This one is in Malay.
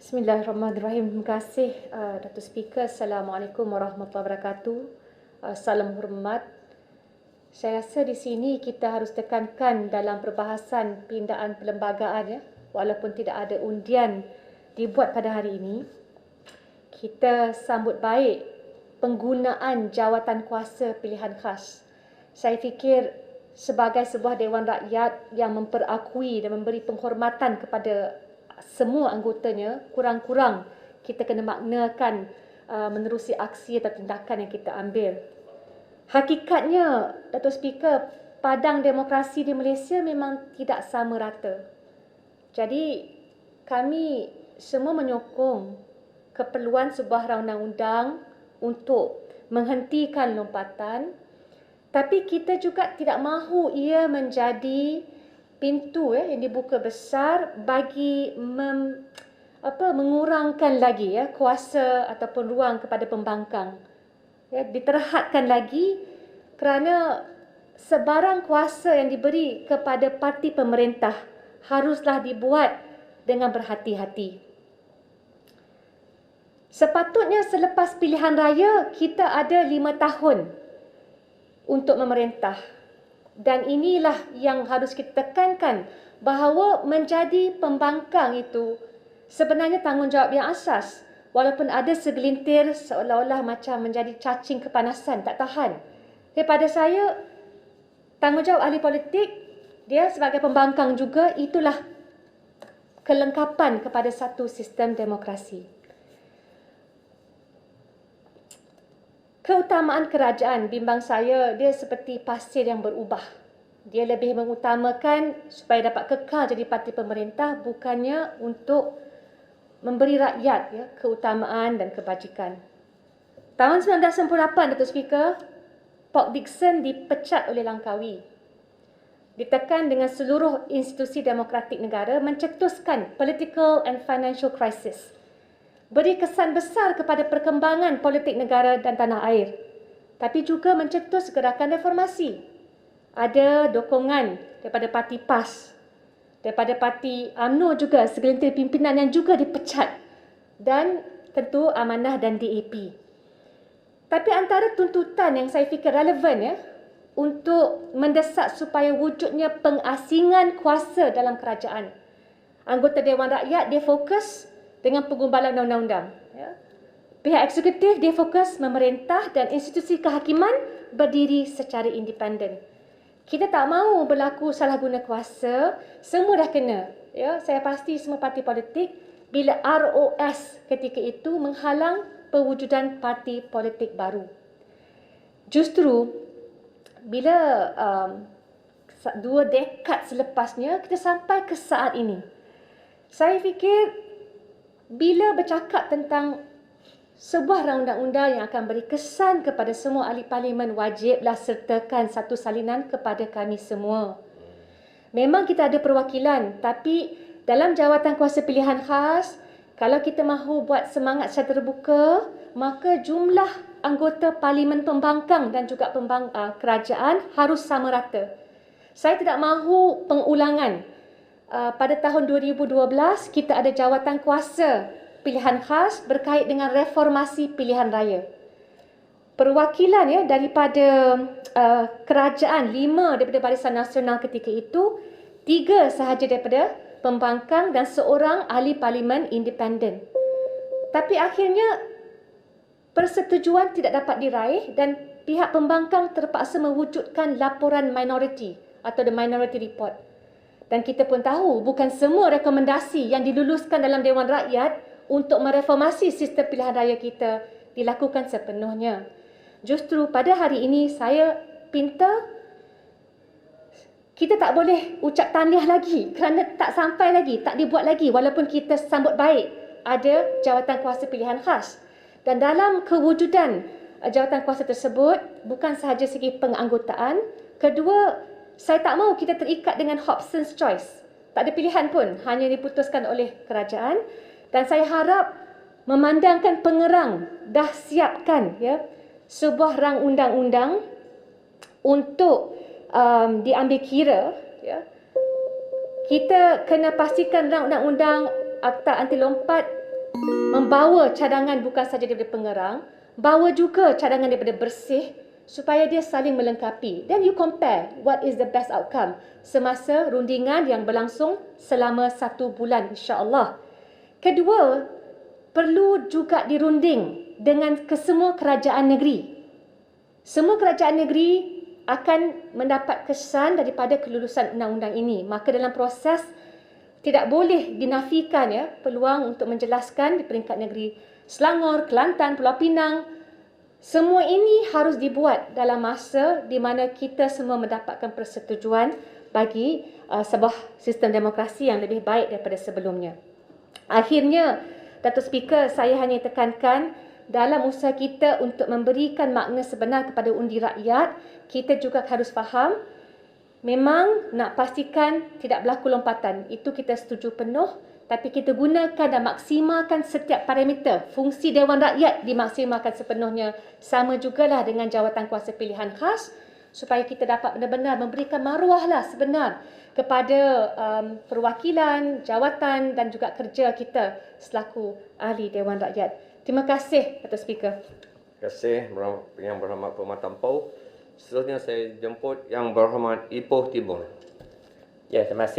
Bismillahirrahmanirrahim. Terima kasih Datuk Speaker. Assalamualaikum warahmatullahi wabarakatuh. Salam hormat. Saya rasa di sini kita harus tekankan dalam perbahasan pindaan perlembagaan, ya, walaupun tidak ada undian dibuat pada hari ini, kita sambut baik penggunaan jawatan kuasa pilihan khas. Saya fikir sebagai sebuah Dewan Rakyat yang memperakui dan memberi penghormatan kepada semua anggotanya, kurang-kurang kita kena maknakan menerusi aksi atau tindakan yang kita ambil. Hakikatnya, Datuk Speaker, padang demokrasi di Malaysia memang tidak sama rata. Jadi, kami semua menyokong keperluan sebuah undang-undang untuk menghentikan lompatan, tapi kita juga tidak mahu ia menjadi pintu yang dibuka besar bagi mengurangkan lagi kuasa ataupun ruang kepada pembangkang. Diterhadkan lagi kerana sebarang kuasa yang diberi kepada parti pemerintah haruslah dibuat dengan berhati-hati. Sepatutnya selepas pilihan raya kita ada 5 tahun untuk memerintah. Dan inilah yang harus kita tekankan, bahawa menjadi pembangkang itu sebenarnya tanggungjawab yang asas. Walaupun ada segelintir seolah-olah macam menjadi cacing kepanasan, tak tahan. Pada saya, tanggungjawab ahli politik, dia sebagai pembangkang juga, itulah kelengkapan kepada satu sistem demokrasi. Keutamaan kerajaan, bimbang saya, dia seperti pasir yang berubah. Dia lebih mengutamakan supaya dapat kekal jadi parti pemerintah, bukannya untuk memberi rakyat keutamaan dan kebajikan. Tahun 1998, Datuk Speaker, Port Dickson dipecat oleh Langkawi. Ditekan dengan seluruh institusi demokratik negara mencetuskan political and financial crisis. Beri kesan besar kepada perkembangan politik negara dan tanah air, tapi juga mencetus gerakan reformasi. Ada dokongan daripada parti PAS, daripada parti UMNO juga, segelintir pimpinan yang juga dipecat, dan tentu Amanah dan DAP. Tapi antara tuntutan yang saya fikir relevan untuk mendesak supaya wujudnya pengasingan kuasa dalam kerajaan. Anggota Dewan Rakyat dia fokus dengan pengumbalan undang-undang. Pihak eksekutif dia fokus memerintah dan institusi kehakiman berdiri secara independen. Kita tak mahu berlaku salah guna kuasa, semua dah kena. Saya pasti semua parti politik bila ROS ketika itu menghalang pewujudan parti politik baru. Justru bila 2 dekad selepasnya kita sampai ke saat ini, saya fikir bila bercakap tentang sebuah undang-undang yang akan beri kesan kepada semua ahli parlimen, wajiblah sertakan satu salinan kepada kami semua. Memang kita ada perwakilan, tapi dalam jawatan kuasa pilihan khas, kalau kita mahu buat semangat secara terbuka, maka jumlah anggota parlimen pembangkang dan juga kerajaan harus sama rata. Saya tidak mahu pengulangan. Pada tahun 2012, kita ada jawatan kuasa pilihan khas berkait dengan reformasi pilihan raya. Perwakilan daripada kerajaan, 5 daripada Barisan Nasional ketika itu, 3 sahaja daripada pembangkang dan 1 ahli parlimen independen. Tapi akhirnya persetujuan tidak dapat diraih dan pihak pembangkang terpaksa mewujudkan laporan minority atau the minority report. Dan kita pun tahu bukan semua rekomendasi yang diluluskan dalam Dewan Rakyat untuk mereformasi sistem pilihan raya kita dilakukan sepenuhnya. Justru pada hari ini saya pinta kita tak boleh ucap tahniah lagi kerana tak sampai lagi, tak dibuat lagi walaupun kita sambut baik ada jawatan kuasa pilihan khas. Dan dalam kewujudan jawatan kuasa tersebut bukan sahaja segi penganggotaan, kedua, saya tak mahu kita terikat dengan Hobson's choice. Tak ada pilihan pun, hanya diputuskan oleh kerajaan. Dan saya harap memandangkan pengerang dah siapkan sebuah rang undang-undang untuk diambil kira. Kita kena pastikan rang undang-undang Akta Anti Lompat membawa cadangan bukan saja daripada pengerang, bawa juga cadangan daripada bersih supaya dia saling melengkapi. Then you compare what is the best outcome semasa rundingan yang berlangsung selama 1 bulan insya-Allah. Kedua, perlu juga dirunding dengan kesemua kerajaan negeri. Semua kerajaan negeri akan mendapat kesan daripada kelulusan undang-undang ini. Maka dalam proses tidak boleh dinafikan peluang untuk menjelaskan di peringkat negeri Selangor, Kelantan, Pulau Pinang. Semua ini harus dibuat dalam masa di mana kita semua mendapatkan persetujuan bagi sebuah sistem demokrasi yang lebih baik daripada sebelumnya. Akhirnya, Datuk Speaker, saya hanya tekankan dalam usaha kita untuk memberikan makna sebenar kepada undi rakyat, kita juga harus faham memang nak pastikan tidak berlaku lompatan. Itu kita setuju penuh, tapi kita gunakan dan maksimalkan setiap parameter. Fungsi Dewan Rakyat dimaksimalkan sepenuhnya. Sama jugalah dengan jawatan kuasa pilihan khas supaya kita dapat benar-benar memberikan maruahlah sebenar kepada perwakilan, jawatan dan juga kerja kita selaku ahli Dewan Rakyat. Terima kasih, Datuk Speaker. Terima kasih Yang Berhormat Perkhidmatan Tampau. Seterusnya saya jemput Yang Berhormat Ipoh Tibun. Ya, terima kasih.